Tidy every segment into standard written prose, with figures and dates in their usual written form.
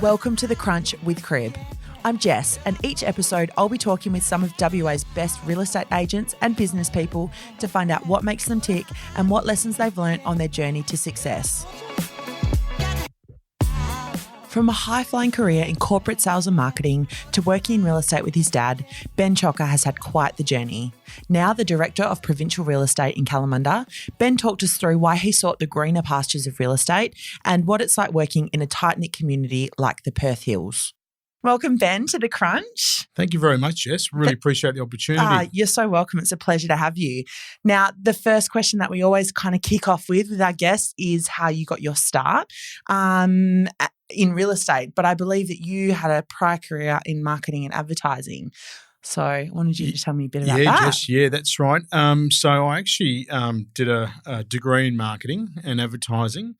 Welcome to The Crunch with Crib. I'm Jess, and each episode I'll be talking with some of WA's best real estate agents and business people to find out what makes them tick and what lessons they've learned on their journey to success. From a high-flying career in corporate sales and marketing to working in real estate with his dad, Ben Chalker has had quite the journey. Now the Director of Provincial Real Estate in Kalamunda, Ben talked us through why he sought the greener pastures of real estate and what it's like working in a tight-knit community like the Perth Hills. Welcome, Ben, to The Crunch. Thank you very much, Jess. Really appreciate the opportunity. You're so welcome. It's a pleasure to have you. Now, the first question that we always kind of kick off with our guests is how you got your start in real estate. But I believe that you had a prior career in marketing and advertising. So I wanted you to tell me a bit about that. Jess, that's right. So I actually did a degree in marketing and advertising.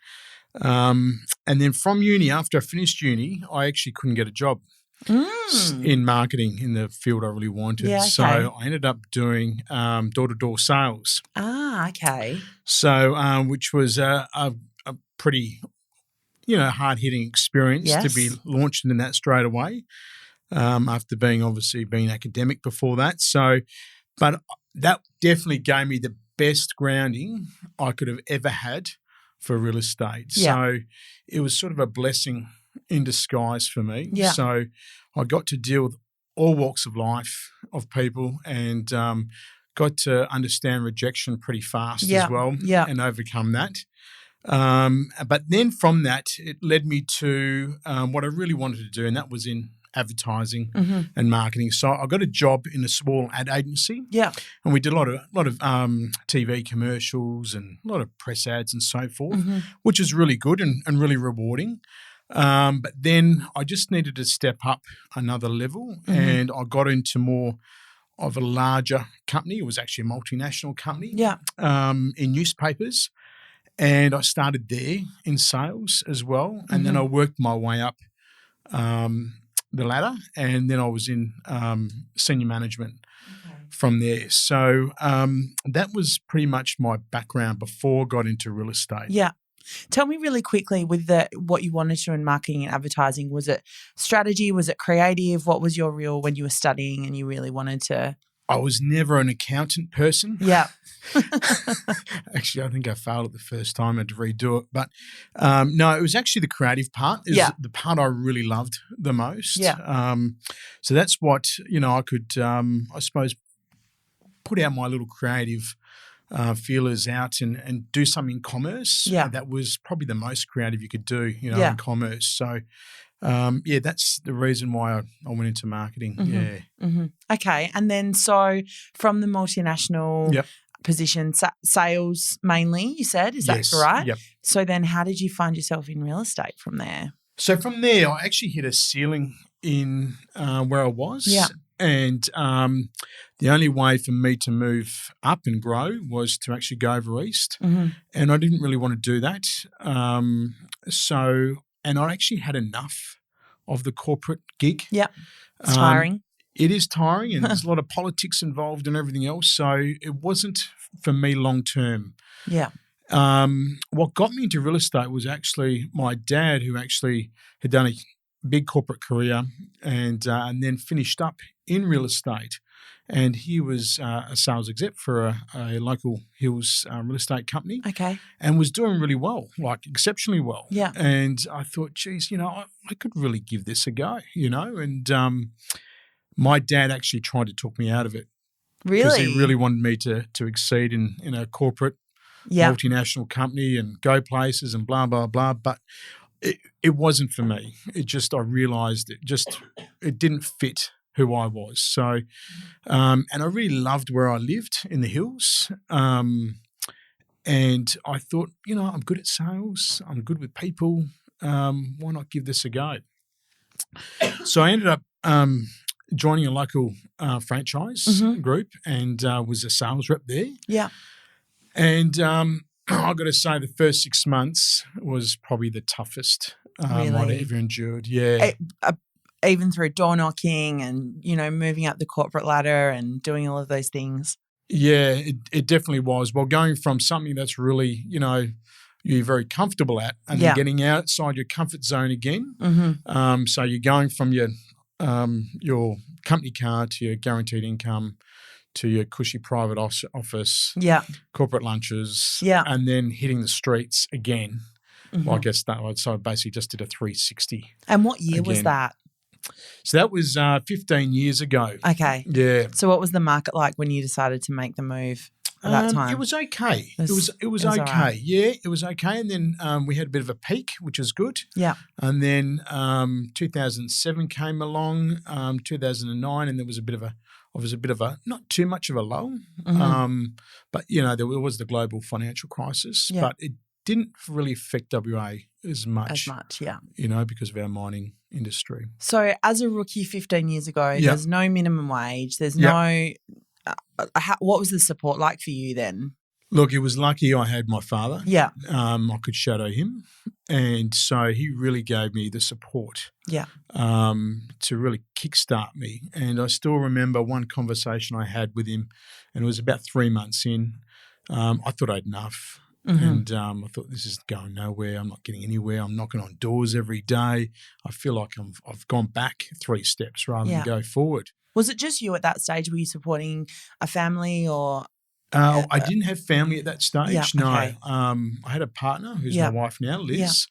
And then from uni, after I finished uni, I actually couldn't get a job in marketing in the field I really wanted. Yeah, okay. So I ended up doing door-to-door sales. Ah, okay. So which was a pretty, hard-hitting experience to be launched in that straight away after being academic before that. So, but that definitely gave me the best grounding I could have ever had for real estate. Yeah. So it was sort of a blessing in disguise for me. Yeah. So I got to deal with all walks of life of people and got to understand rejection pretty fast as well and overcome that. But then from that, it led me to what I really wanted to do, and that was in advertising and marketing. So I got a job in a small ad agency. Yeah. And we did a lot of TV commercials and a lot of press ads and so forth, which is really good and really rewarding. But then I just needed to step up another level and I got into more of a larger company. It was actually a multinational company in newspapers. And I started there in sales as well. And then I worked my way up the ladder, and then I was in senior management from there. So that was pretty much my background before I got into real estate. Yeah. Tell me really quickly with what you wanted to in marketing and advertising. Was it strategy? Was it creative? What was your real when you were studying and you really wanted to? I was never an accountant person. Yeah. Actually, I think I failed it the first time. I had to redo it. But no, it was actually the creative part. It was the part I really loved the most. Yeah. So that's what, I could, I suppose, put out my little creative feelers out and do something in commerce. Yeah. That was probably the most creative you could do, in commerce. So, that's the reason why I went into marketing. Yeah. Mm-hmm. Okay. And then so from the multinational position, sales mainly, you said, is that right? Yep. So then how did you find yourself in real estate from there? So from there, I actually hit a ceiling in where I was. Yeah. And the only way for me to move up and grow was to actually go over east. And I didn't really want to do that. And I actually had enough of the corporate gig. Yeah. It's tiring. It is tiring and there's a lot of politics involved and everything else. So it wasn't for me long term. Yeah. What got me into real estate was actually my dad, who actually had done a big corporate career and then finished up in real estate. And he was a sales exec for a local hills real estate company. Okay. And was doing really well, like exceptionally well. Yeah. And I thought, geez, I could really give this a go, And my dad actually tried to talk me out of it. Really? Because he really wanted me to exceed in a corporate multinational company and go places and blah, blah, blah. But it wasn't for me. I realised it didn't fit who I was. So, and I really loved where I lived in the hills. And I thought, I'm good at sales. I'm good with people. Why not give this a go? So I ended up joining a local franchise group and was a sales rep there. Yeah. And I've got to say the first 6 months was probably the toughest I'd ever endured. Yeah. Even through door knocking and, moving up the corporate ladder and doing all of those things. Yeah, it definitely was. Well, going from something that's really, you're very comfortable at, and then getting outside your comfort zone again. Mm-hmm. So you're going from your company car to your guaranteed income to your cushy private office, corporate lunches, and then hitting the streets again. Mm-hmm. Like so I basically just did a 360. And what year was that? So that was 15 years ago. Okay. Yeah. So what was the market like when you decided to make the move at that time? It was okay. It was okay. Right. Yeah, it was okay. And then we had a bit of a peak, which was good. Yeah. And then 2007 came along, 2009, and there was a bit of a not too much of a lull. Mm-hmm. But there was the global financial crisis, but it didn't really affect WA as much. Yeah. Because of our mining industry. So as a rookie 15 years ago, there's no minimum wage. There's no what was the support like for you then? Look, it was lucky I had my father. Yeah. I could shadow him. And so he really gave me the support to really kickstart me. And I still remember one conversation I had with him, and it was about 3 months in. I thought I had enough. Mm-hmm. And I thought, this is going nowhere. I'm not getting anywhere. I'm knocking on doors every day. I feel like I've gone back 3 steps rather than go forward. Was it just you at that stage? Were you supporting a family or? I didn't have family at that stage, no. Okay. I had a partner who's my wife now, Liz.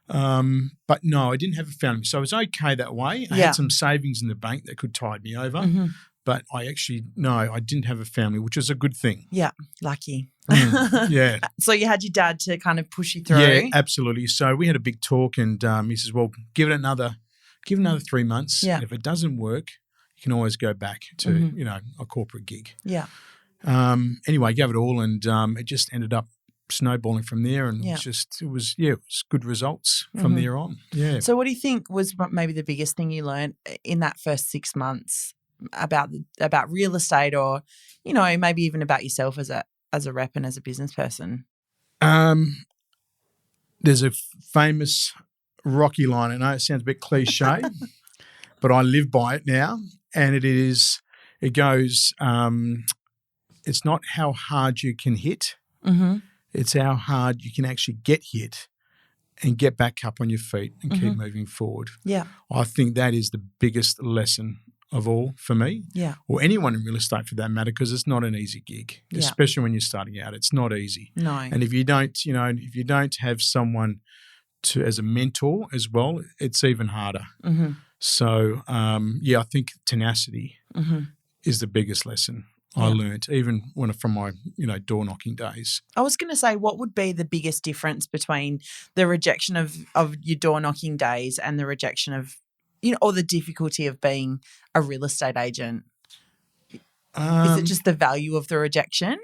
Yeah. But no, I didn't have a family. So it was okay that way. I had some savings in the bank that could tide me over. Mm-hmm. But I didn't have a family, which is a good thing. Yeah, lucky. Yeah. So you had your dad to kind of push you through? Yeah, absolutely. So we had a big talk, and he says, well, give it another 3 months. Yeah. And if it doesn't work, you can always go back to, a corporate gig. Yeah. Anyway, I gave it all, and it just ended up snowballing from there, and it was good results from there on. Yeah. So what do you think was maybe the biggest thing you learned in that first 6 months about real estate, or maybe even about yourself as a rep and as a business person? There's a famous Rocky line. I know it sounds a bit cliche, but I live by it now, and it goes, it's not how hard you can hit, it's how hard you can actually get hit and get back up on your feet and keep moving forward. Yeah. I think that is the biggest lesson of all for me, or anyone in real estate for that matter, because it's not an easy gig, especially when you're starting out. It's not easy. No. And if you don't have someone as a mentor as well, it's even harder. Mm-hmm. So, I think tenacity is the biggest lesson I learned, even from my door knocking days. I was going to say, what would be the biggest difference between the rejection of your door knocking days and the rejection of or the difficulty of being a real estate agent? Is it just the value of the rejection,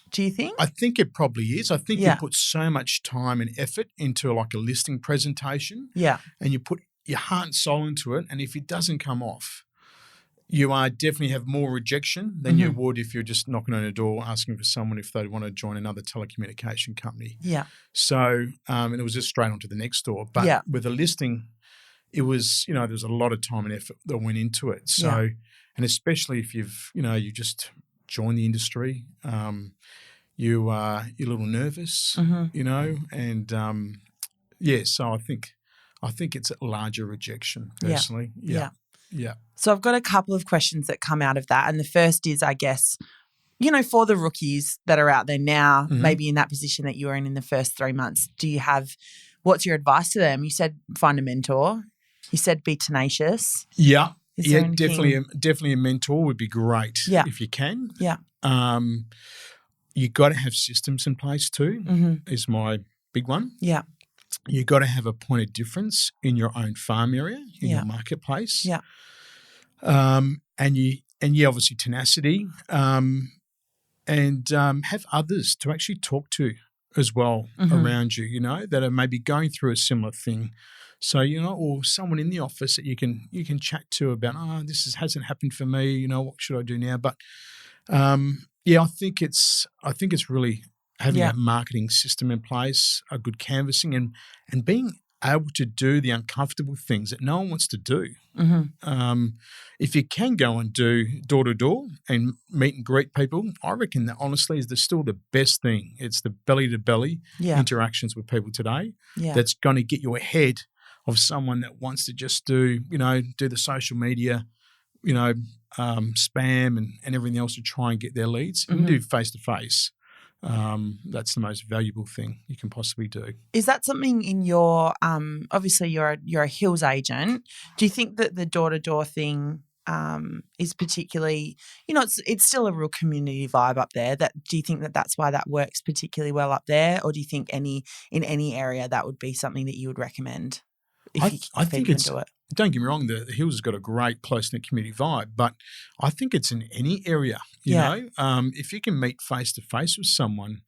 do you think? I think it probably is. I think you put so much time and effort into like a listing presentation. Yeah. And you put your heart and soul into it. And if it doesn't come off, you definitely have more rejection than you would if you're just knocking on a door asking for someone if they want to join another telecommunication company. Yeah. So, and it was just straight on to the next door. But with a listing, it was, there was a lot of time and effort that went into it. So, and especially if you just joined the industry, you're a little nervous, and so I think it's a larger rejection personally. Yeah. So I've got a couple of questions that come out of that. And the first is, I guess, for the rookies that are out there now, maybe in that position that you were in the first 3 months, what's your advice to them? You said find a mentor. You said be tenacious. Yeah. Definitely a mentor would be great if you can. Yeah. You got to have systems in place too, is my big one. Yeah. You got to have a point of difference in your own farm area, in your marketplace. Yeah. And obviously tenacity, and have others to actually talk to as well around you, that are maybe going through a similar thing. So, or someone in the office that you can chat to about, hasn't happened for me, what should I do now? But I think it's really having a marketing system in place, a good canvassing, and being able to do the uncomfortable things that no one wants to do. If you can go and do door-to-door and meet and greet people, I reckon that honestly is still the best thing. It's the belly-to-belly interactions with people today that's going to get you ahead of someone that wants to just do the social media, spam and everything else to try and get their leads. You can do face-to-face. That's the most valuable thing you can possibly do. Is that something in your obviously you're a Hills agent. Do you think that the door-to-door thing is particularly, it's still a real community vibe up there? Do you think that that's why that works particularly well up there, or do you think in any area that would be something that you would recommend? I think it's. Don't get me wrong, the Hills has got a great close-knit community vibe, but I think it's in any area, you know. If you can meet face-to-face with someone,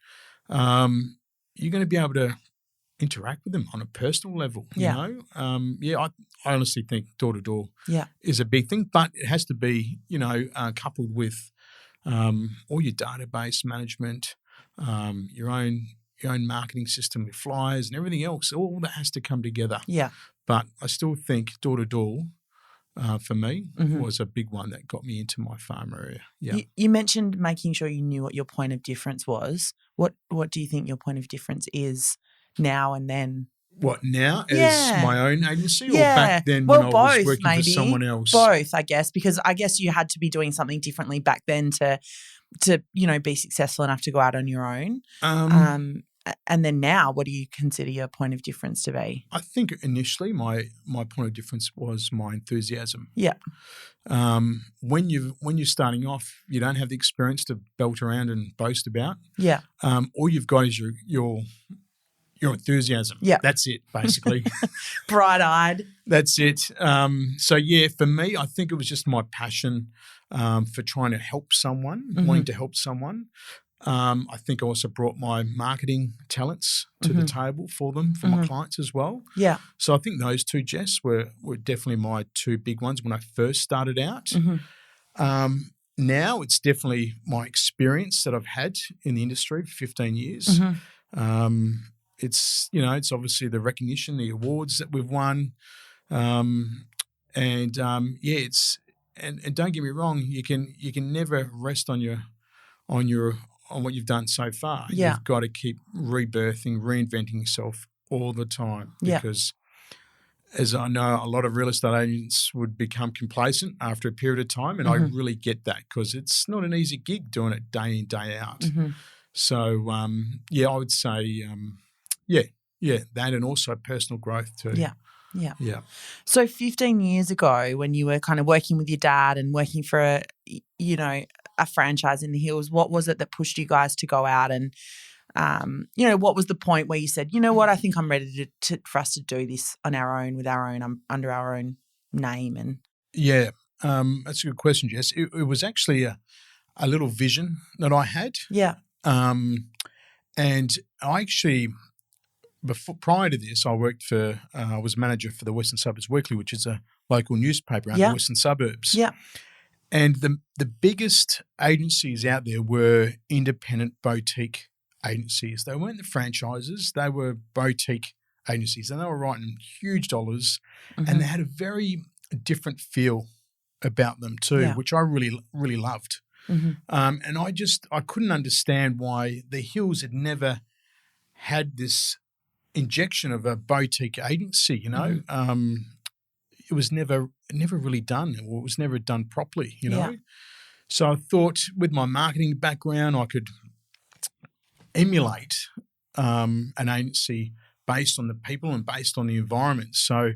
you're going to be able to interact with them on a personal level, you know. I honestly think door-to-door is a big thing, but it has to be, coupled with all your database management, your own marketing system with flyers and everything else. All that has to come together. Yeah. But I still think door-to-door for me was a big one that got me into my farm area. Yeah. You mentioned making sure you knew what your point of difference was. What do you think your point of difference is now and then? What, now as my own agency or back then when I was working for someone else? Both, I guess, because I guess you had to be doing something differently back then to be successful enough to go out on your own. And then now, what do you consider your point of difference to be? I think initially my point of difference was my enthusiasm. Yeah. When you're starting off, you don't have the experience to belt around and boast about. Yeah. All you've got is your enthusiasm. Yeah. That's it, basically. Bright-eyed. That's it. For me, I think it was just my passion for trying to help someone, wanting to help someone. I think I also brought my marketing talents to the table for my clients as well. Yeah. So I think those two, Jess, were definitely my two big ones when I first started out. Now it's definitely my experience that I've had in the industry for 15 years. It's obviously the recognition, the awards that we've won, and don't get me wrong, you can never rest on what you've done so far. Yeah. You've got to keep rebirthing, reinventing yourself all the time because as I know, a lot of real estate agents would become complacent after a period of time, and I really get that because it's not an easy gig doing it day in, day out. So, I would say, that and also personal growth too. Yeah. So 15 years ago when you were kind of working with your dad and working for a franchise in the Hills, what was it that pushed you guys to go out and, what was the point where you said, you know what, I think I'm ready for us to do this on our own, with our own, under our own name? And that's a good question, Jess. It was actually a little vision that I had. Yeah. And I actually, prior to this, I was manager for the Western Suburbs Weekly, which is a local newspaper around the Western Suburbs. Yeah. And the biggest agencies out there were independent boutique agencies. They weren't the franchises. They were boutique agencies, and they were writing huge dollars, and they had a very different feel about them too, which I really, really loved. And I couldn't understand why the Hills had never had this injection of a boutique agency, it was never really done, or it was never done properly, So I thought with my marketing background, I could emulate an agency based on the people and based on the environment. So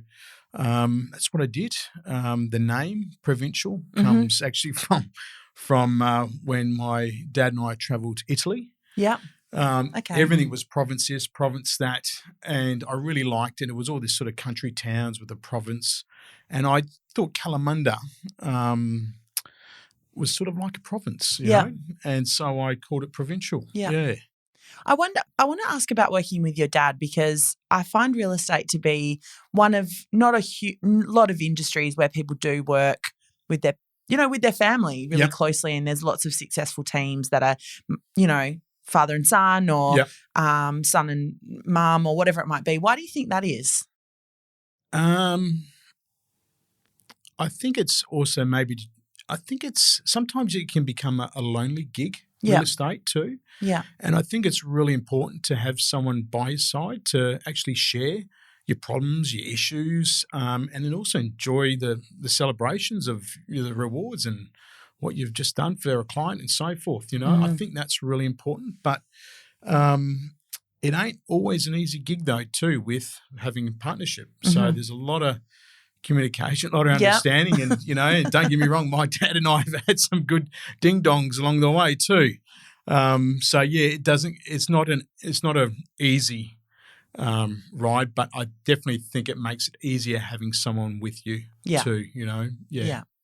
that's what I did. The name Provincial comes actually from when my dad and I travelled to Italy. Yeah. Everything was province this, province that, and I really liked it. It was all this sort of country towns with a province, and I thought Kalamunda was sort of like a province, you know? And so I called it Provincial. Yeah. I want to ask about working with your dad, because I find real estate to be one of not a lot of industries where people do work with their family really closely, and there's lots of successful teams that are, father and son, or son and mum, or whatever it might be. Why do you think that is? I think it's also sometimes it can become a lonely gig, real estate too. Yeah. And I think it's really important to have someone by your side to actually share your problems, your issues, and then also enjoy the celebrations of the rewards and what you've just done for a client and so forth. I think that's really important. But it ain't always an easy gig though too with having a partnership. So there's a lot of communication, a lot of understanding, and don't get me wrong, my dad and I have had some good ding dongs along the way too. It's not an easy ride, but I definitely think it makes it easier having someone with you too.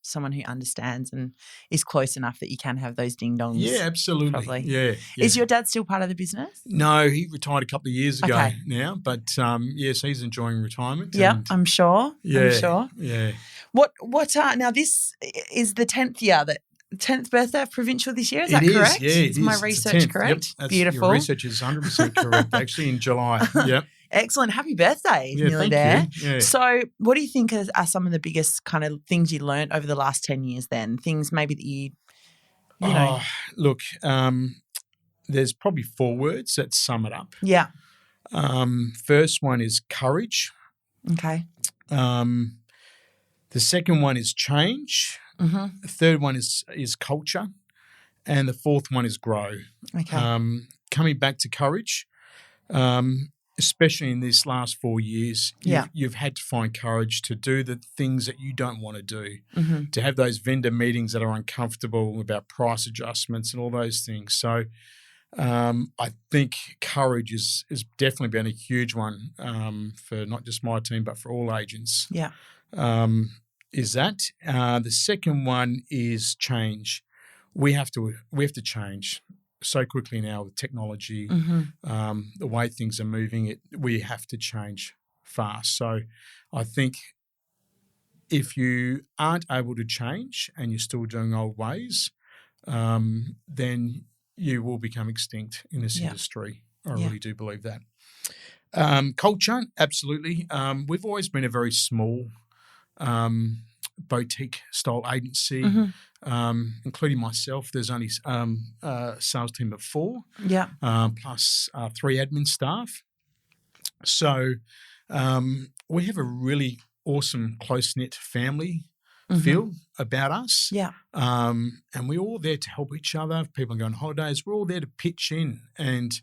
Someone who understands and is close enough that you can have those ding dongs. Yeah, absolutely. Probably. Yeah. Is your dad still part of the business? No, he retired a couple of years ago now, but yes, he's enjoying retirement. Yeah, I'm sure. Yeah, I'm sure. Yeah. What now this is the 10th year, the 10th birthday of Provincial this year, is that correct? Yeah, it is. My research correct? Yep, beautiful. Your research is 100% correct, actually, in July. Yep. Excellent. Happy birthday. Yeah, nearly thank there. you. Yeah. So what do you think are some of the biggest kind of things you learned over the last 10 years then? Things maybe that you know. Look, there's probably 4 words that sum it up. Yeah. First one is courage. Okay. The second one is change. Mm-hmm. The third one is culture. And the fourth one is grow. Okay. Coming back to courage, especially in these last 4 years, you've had to find courage to do the things that you don't want to do, to have those vendor meetings that are uncomfortable about price adjustments and all those things. So I think courage is definitely been a huge one for not just my team but for all agents. Yeah. Is that. The second one is change. We have to change so quickly now with technology, the way things are moving. We have to change fast. So I think if you aren't able to change and you're still doing old ways, then you will become extinct in this industry. I really do believe that. Culture, absolutely. We've always been a very small boutique style agency, including myself. There's only a sales team of 4, plus 3 admin staff. So we have a really awesome close-knit family feel about us. Yeah. And we're all there to help each other. If people go on holidays, we're all there to pitch in. And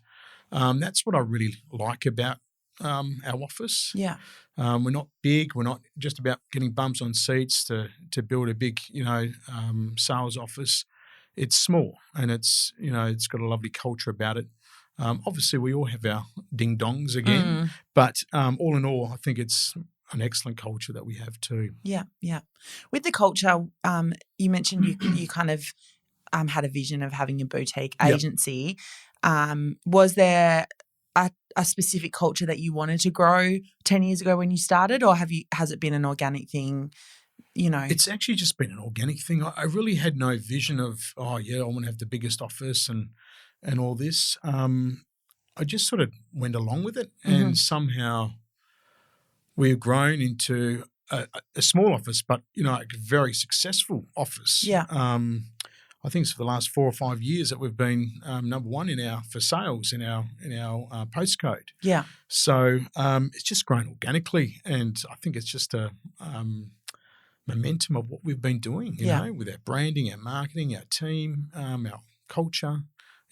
that's what I really like about our office. Yeah. We're not big. We're not just about getting bums on seats to build a big, sales office. It's small and it's got a lovely culture about it. Obviously, we all have our ding dongs again, but all in all, I think it's an excellent culture that we have too. Yeah, yeah. With the culture, you mentioned you kind of had a vision of having a boutique agency. Was there a specific culture that you wanted to grow 10 years ago when you started, or has it been an organic thing? It's actually just been an organic thing. I really had no vision of, I want to have the biggest office and all this. I just sort of went along with it, and somehow we've grown into a small office, but a very successful office. Yeah. I think it's for the last 4 or 5 years that we've been number 1 for sales in our postcode. Yeah. So it's just grown organically, and I think it's just a momentum of what we've been doing. You know, with our branding, our marketing, our team, our culture.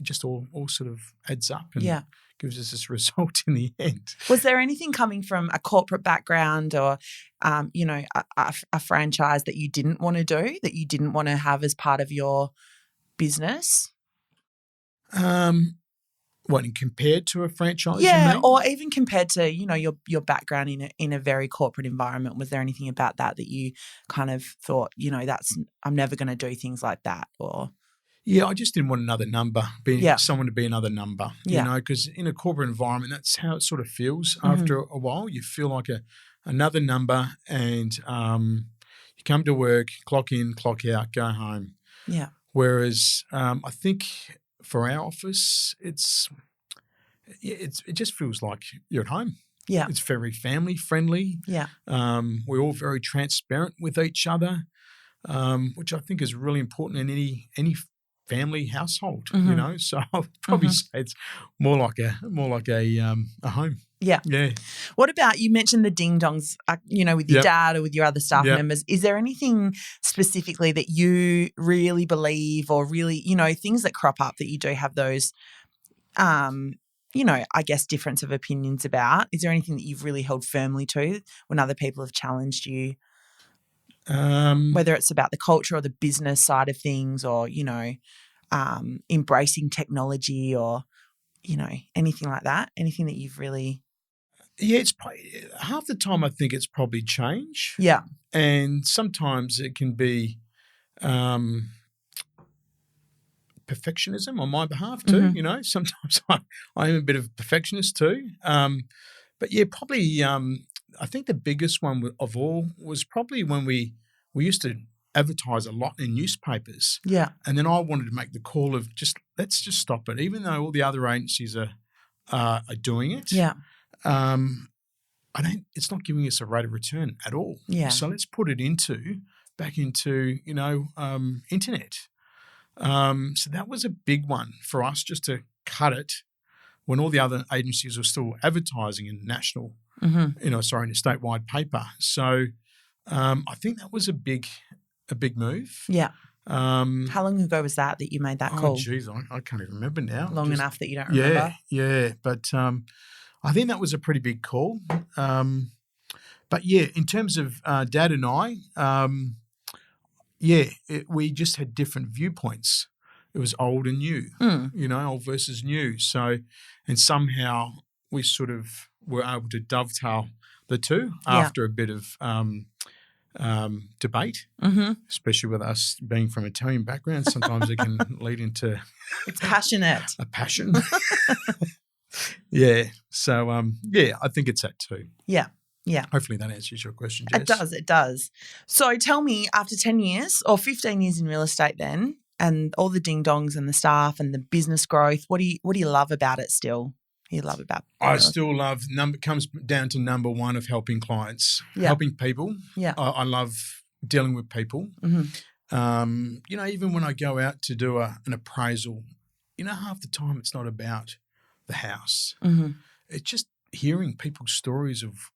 It just all sort of adds up and gives us this result in the end. Was there anything coming from a corporate background or, a franchise that you didn't want to do, that you didn't want to have as part of your business? What, compared to a franchise? Yeah, or even compared to, your background in a very corporate environment. Was there anything about that you kind of thought, I'm never going to do things like that, or... Yeah, I just didn't want another number, someone to be another number, because in a corporate environment, that's how it sort of feels. After a while, you feel like another number, and you come to work, clock in, clock out, go home. Yeah. Whereas I think for our office, it just feels like you're at home. Yeah. It's very family friendly. Yeah. We're all very transparent with each other, which I think is really important in any family household. Mm-hmm. So I'll probably say it's more like a home. Yeah. Yeah. What about, you mentioned the ding dongs, with your dad or with your other staff members. Is there anything specifically that you really believe, or really, things that crop up that you do have those, I guess, difference of opinions about? Is there anything that you've really held firmly to when other people have challenged you? Whether it's about the culture or the business side of things, or, embracing technology, or, anything like that? Anything that you've really... Yeah, it's probably, half the time I think it's probably change. Yeah. And sometimes it can be perfectionism on my behalf too. Mm-hmm. Sometimes I am a bit of a perfectionist too. But yeah, probably I think the biggest one of all was probably when we used to advertise a lot in newspapers. Yeah. And then I wanted to make the call of let's just stop it, even though all the other agencies are doing it. Yeah. It's not giving us a rate of return at all. Yeah. So let's put it back into internet. So that was a big one for us, just to cut it when all the other agencies were still advertising in national, in a statewide paper. So I think that was a big move. Yeah. How long ago was that you made that call? Oh, geez, I can't even remember now. Enough that you don't remember? Yeah. But I think that was a pretty big call. But yeah, in terms of Dad and I, we just had different viewpoints. It was old and new, old versus new. So, and somehow we sort of were able to dovetail the two after a bit of debate, especially with us being from Italian background. Sometimes it can lead into it's passionate. A passion. Yeah. So I think it's that too. Yeah. Yeah. Hopefully that answers your question, Jess. It does. So tell me, after 10 years or 15 years in real estate then, and all the ding dongs and the staff and the business growth, what do you love about it still? What do you love about it? I still love comes down to number one of helping clients, helping people. Yeah. I love dealing with people. Mm-hmm. Even when I go out to do an appraisal, half the time it's not about the house. Mm-hmm. It's just hearing people's stories of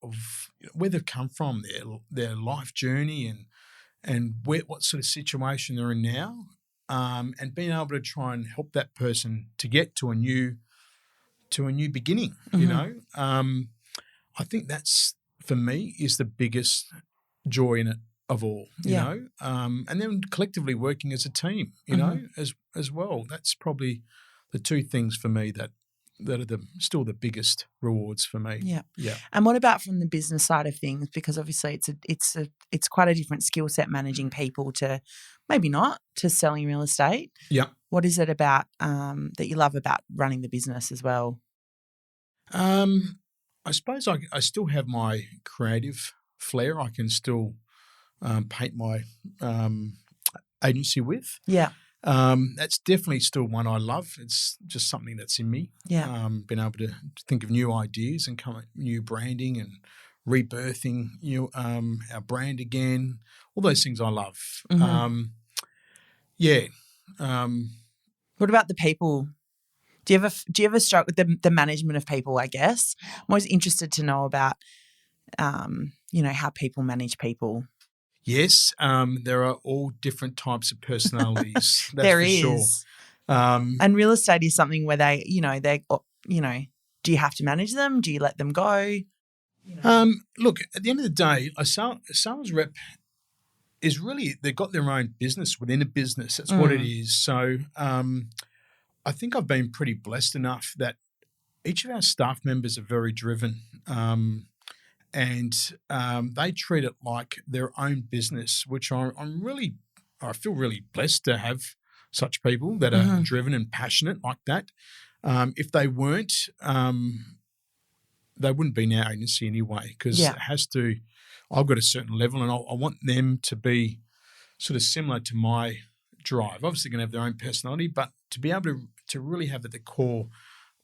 where they've come from, their life journey, and what sort of situation they're in now, and being able to try and help that person to get to a new beginning. I think that's, for me, is the biggest joy in it of all. And then collectively working as a team, as well. That's probably the two things for me that are still the biggest rewards for me. Yeah. Yeah. And what about from the business side of things? Because obviously it's quite a different skill set managing people to maybe not to selling real estate. Yeah. What is it about that you love about running the business as well? I suppose I still have my creative flair. I can still paint my agency with. Yeah. That's definitely still one I love. It's just something that's in me. Yeah. Being able to think of new ideas and come up with new branding and rebirthing our brand again. All those things I love. Mm-hmm. What about the people? Do you ever struggle with the management of people, I guess? I'm always interested to know about how people manage people. Yes, there are all different types of personalities. That's there for is. Sure. And real estate is something where do you have to manage them? Do you let them go? Look, at the end of the day, a sales rep is really, they've got their own business within a business. That's what it is. So I think I've been pretty blessed enough that each of our staff members are very driven. And they treat it like their own business, which I feel really blessed to have such people that are driven and passionate like that. If they weren't, they wouldn't be in our agency anyway, because I've got a certain level, and I want them to be sort of similar to my drive. Obviously going to have their own personality, but to be able to really have at the core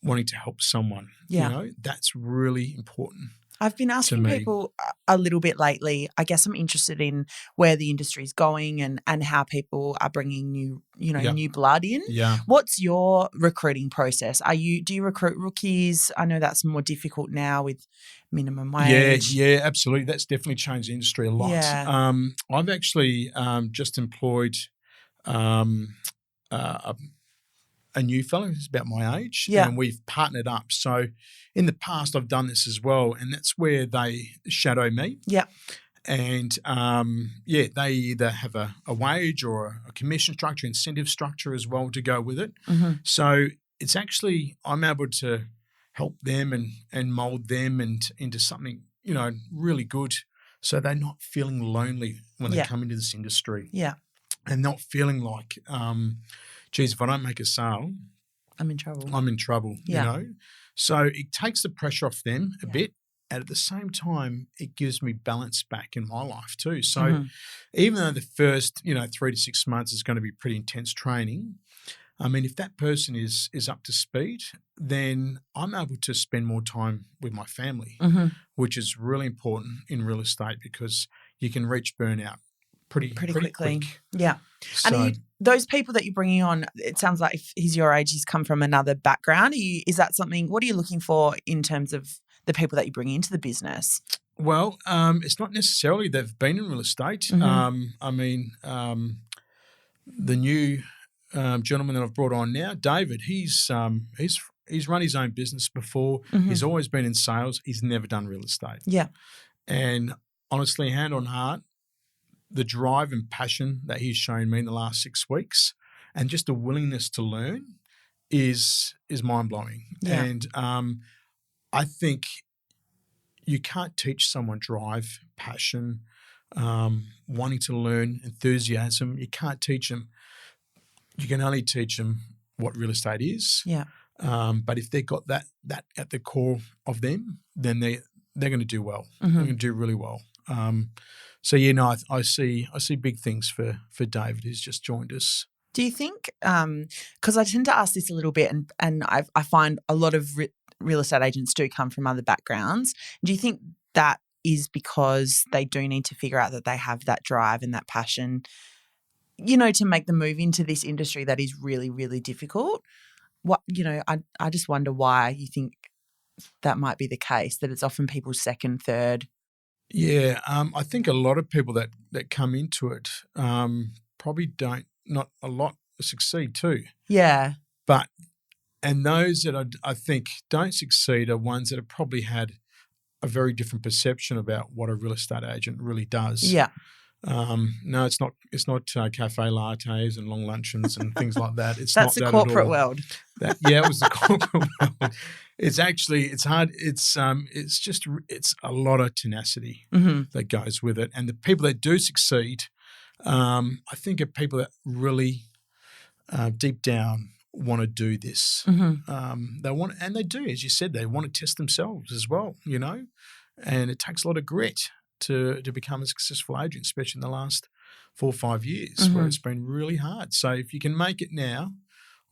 wanting to help someone. Yeah. That's really important. I've been asking people a little bit lately. I guess I'm interested in where the industry is going and how people are bringing new blood in. Yeah. What's your recruiting process? Do you recruit rookies? I know that's more difficult now with minimum wage. Yeah, absolutely. That's definitely changed the industry a lot. Yeah. I've actually just employed a new fellow who's about my age, and we've partnered up. So in the past, I've done this as well, and that's where they shadow me. Yeah. And, they either have a wage or a commission structure, incentive structure as well to go with it. Mm-hmm. So it's actually, I'm able to help them and mold them into something, really good, so they're not feeling lonely when they come into this industry. Yeah. And not feeling like, geez, if I don't make a sale, I'm in trouble. Yeah. So it takes the pressure off them a bit. And at the same time, it gives me balance back in my life too. So even though the first, 3 to 6 months is going to be pretty intense training, I mean, if that person is up to speed, then I'm able to spend more time with my family, which is really important in real estate because you can reach burnout pretty quickly. Quick. Yeah. So, and those people that you're bringing on, it sounds like if he's your age, he's come from another background. Is that something, what are you looking for in terms of the people that you bring into the business? Well, it's not necessarily they've been in real estate. I mean, the new gentleman that I've brought on now, David, he's run his own business before. He's always been in sales. He's never done real estate. Yeah. And honestly, hand on heart, the drive and passion that he's shown me in the last 6 weeks and just the willingness to learn is mind-blowing. Yeah. And I think you can't teach someone drive, passion, wanting to learn, enthusiasm. You can't teach them. You can only teach them what real estate is. Yeah. But if they've got that at the core of them, then they're going to do well. They're going to do really well. I see big things for David, who's just joined us. Do you think, because I tend to ask this a little bit and I find a lot of real estate agents do come from other backgrounds. Do you think that is because they do need to figure out that they have that drive and that passion, to make the move into this industry that is really, really difficult? I just wonder why you think that might be the case, that it's often people's second, third. Yeah, I think a lot of people that come into it probably not a lot succeed too. Yeah. And those that I think don't succeed are ones that have probably had a very different perception about what a real estate agent really does. Yeah. No, it's not cafe lattes and long luncheons and things like that. It's That's not the that corporate at all. world. It was the corporate world. It's hard. It's a lot of tenacity that goes with it. And the people that do succeed, I think are people that really deep down want to do this. They want, and they do, as you said, they want to test themselves as well, and it takes a lot of grit to become a successful agent, especially in the last 4 or 5 years where it's been really hard. So if you can make it now,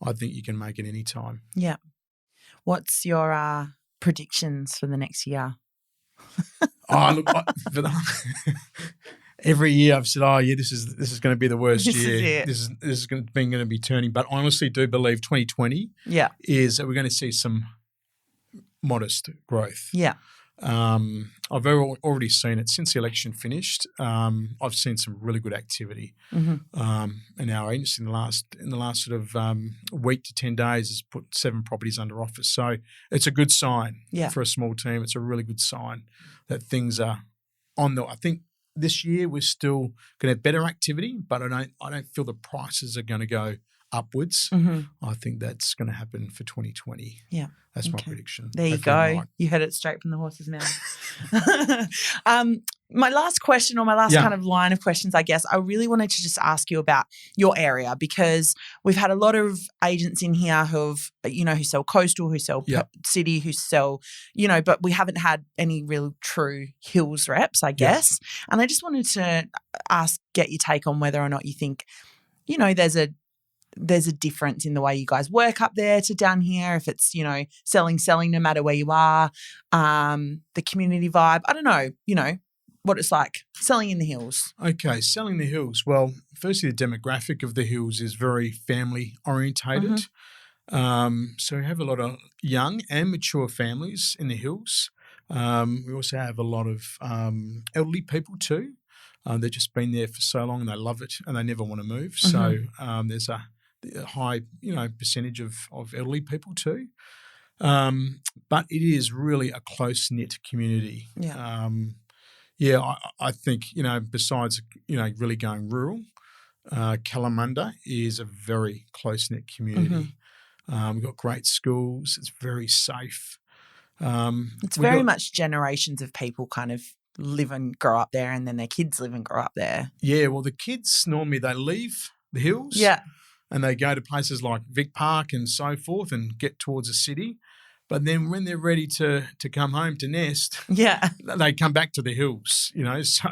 I think you can make it any time. Yeah. What's your predictions for the next year? Every year I've said, this is going to be the worst year. This is going to be turning. But I honestly do believe 2020 is that we're going to see some modest growth. Yeah. I've already seen it since the election finished. I've seen some really good activity in our agency in the last sort of week to 10 days has put 7 properties under offer. So it's a good sign for a small team. It's a really good sign that things are on the. I think this year we're still going to have better activity, but I don't feel the prices are going to go upwards. I think that's going to happen for 2020. Yeah. That's my prediction. There you go. Right. You heard it straight from the horse's mouth. My last question, or my last kind of line of questions, I guess, I really wanted to just ask you about your area, because we've had a lot of agents in here who sell coastal, who sell city, who sell, but we haven't had any real true hills reps, I guess. And I just wanted to get your take on whether or not you think, there's there's a difference in the way you guys work up there to down here, if it's, selling no matter where you are, the community vibe. I don't know, what it's like selling in the hills. Okay, selling the hills. Well, firstly, the demographic of the hills is very family orientated. So we have a lot of young and mature families in the hills. We also have a lot of elderly people too. They've just been there for so long and they love it and they never want to move. So there's a high, percentage of elderly people too. But it is really a close-knit community. I think, besides, really going rural, Kalamunda is a very close-knit community. We've got great schools. It's very safe. It's very much generations of people kind of live and grow up there, and then their kids live and grow up there. Yeah, well, the kids normally they leave the hills. Yeah. And they go to places like Vic Park and so forth and get towards the city. But then when they're ready to come home to nest, they come back to the hills, So,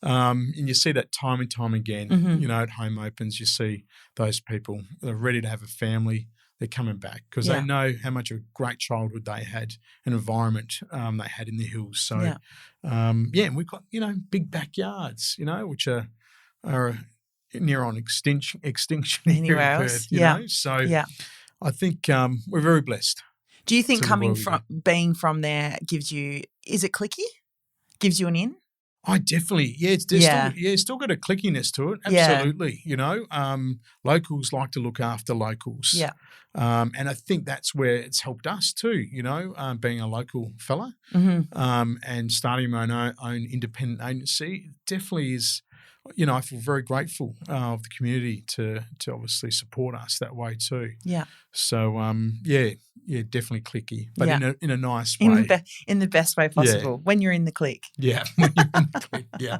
and you see that time and time again, at home opens, you see those people that are ready to have a family. They're coming back because they know how much of a great childhood they had, an environment they had in the hills. So, and we've got, big backyards, which are near on extinction anywhere else. So I think we're very blessed. Do you think being from there gives you, is it clicky? Gives you an in? I definitely, still got a clickiness to it. Absolutely. Locals like to look after locals. Yeah. And I think that's where it's helped us too, being a local fella and starting my own independent agency. It definitely is, I feel very grateful of the community to obviously support us that way too. Yeah. So, definitely clicky, but in a nice way. In the best way possible, when you're in the click. Yeah, when you're in the click, yeah.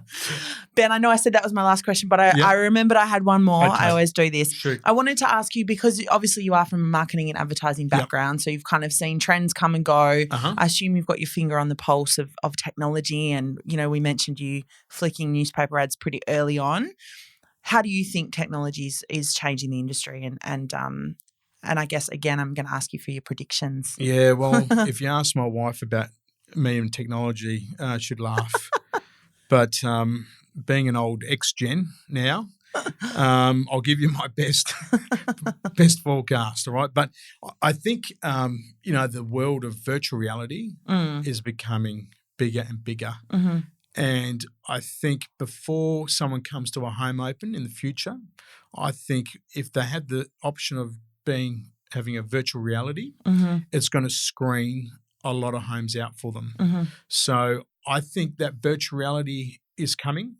Ben, I know I said that was my last question, but I remembered I had one more. Okay. I always do this. Sure. I wanted to ask you, because obviously you are from a marketing and advertising background, so you've kind of seen trends come and go. I assume you've got your finger on the pulse of technology, and, we mentioned you flicking newspaper ads pretty early on. How do you think technology is changing the industry? And I guess, again, I'm going to ask you for your predictions. Yeah, well, if you ask my wife about me and technology, she'd laugh. But being an old ex-gen now, I'll give you my best forecast, all right? But I think, the world of virtual reality is becoming bigger and bigger. And I think before someone comes to a home open in the future, I think if they had the option of having a virtual reality, it's going to screen a lot of homes out for them. So I think that virtual reality is coming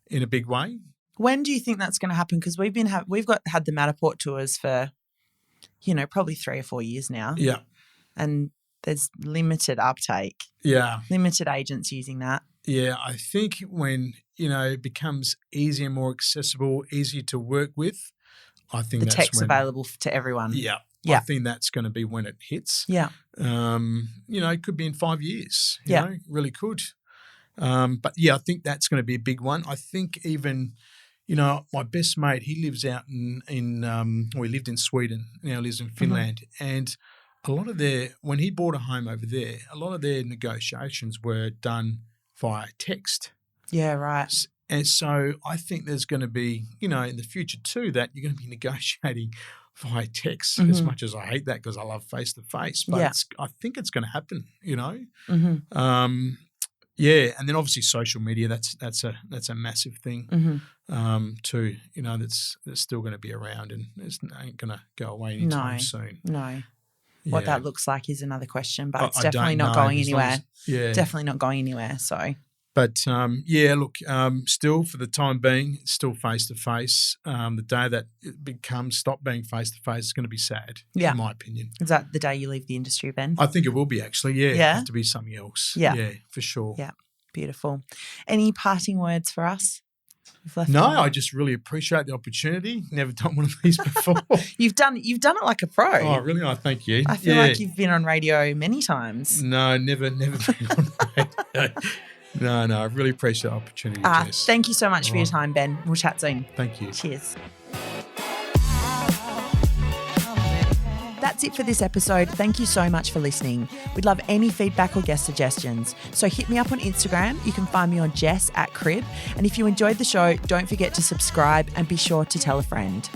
in a big way. When do you think that's going to happen? Because we've had the Matterport tours for, probably 3 or 4 years now. Yeah. And there's limited uptake. Yeah. Limited agents using that. Yeah, I think when, it becomes easier, more accessible, easier to work with, I think that's tech's available to everyone. Yeah. I think that's going to be when it hits. Yeah. It could be in 5 years. It really could. But I think that's going to be a big one. I think even, my best mate, he lives out he lived in Sweden, now lives in Finland. And a lot of when he bought a home over there, a lot of their negotiations were done via text. Yeah, right. And so I think there's going to be, in the future too, that you're going to be negotiating via text, as much as I hate that because I love face-to-face. But I think it's going to happen, And then obviously social media, that's a massive thing too, that's still going to be around and it ain't going to go away anytime soon. No. Yeah. What that looks like is another question, but it's definitely not going anywhere. Definitely not going anywhere, so... But, still for the time being, it's still face-to-face. The day that it stop being face-to-face is going to be sad, in my opinion. Is that the day you leave the industry, Ben? I think it will be actually, yeah. It has to be something else. Yeah, for sure. Yeah, beautiful. Any parting words for us? No, I just really appreciate the opportunity. Never done one of these before. You've done it like a pro. Oh, really? Oh, thank you. I feel like you've been on radio many times. No, never been on radio. No, I really appreciate the opportunity, Jess. Thank you so much for your time, Ben. We'll chat soon. Thank you. Cheers. That's it for this episode. Thank you so much for listening. We'd love any feedback or guest suggestions. So hit me up on Instagram. You can find me on Jess @Crib. And if you enjoyed the show, don't forget to subscribe and be sure to tell a friend.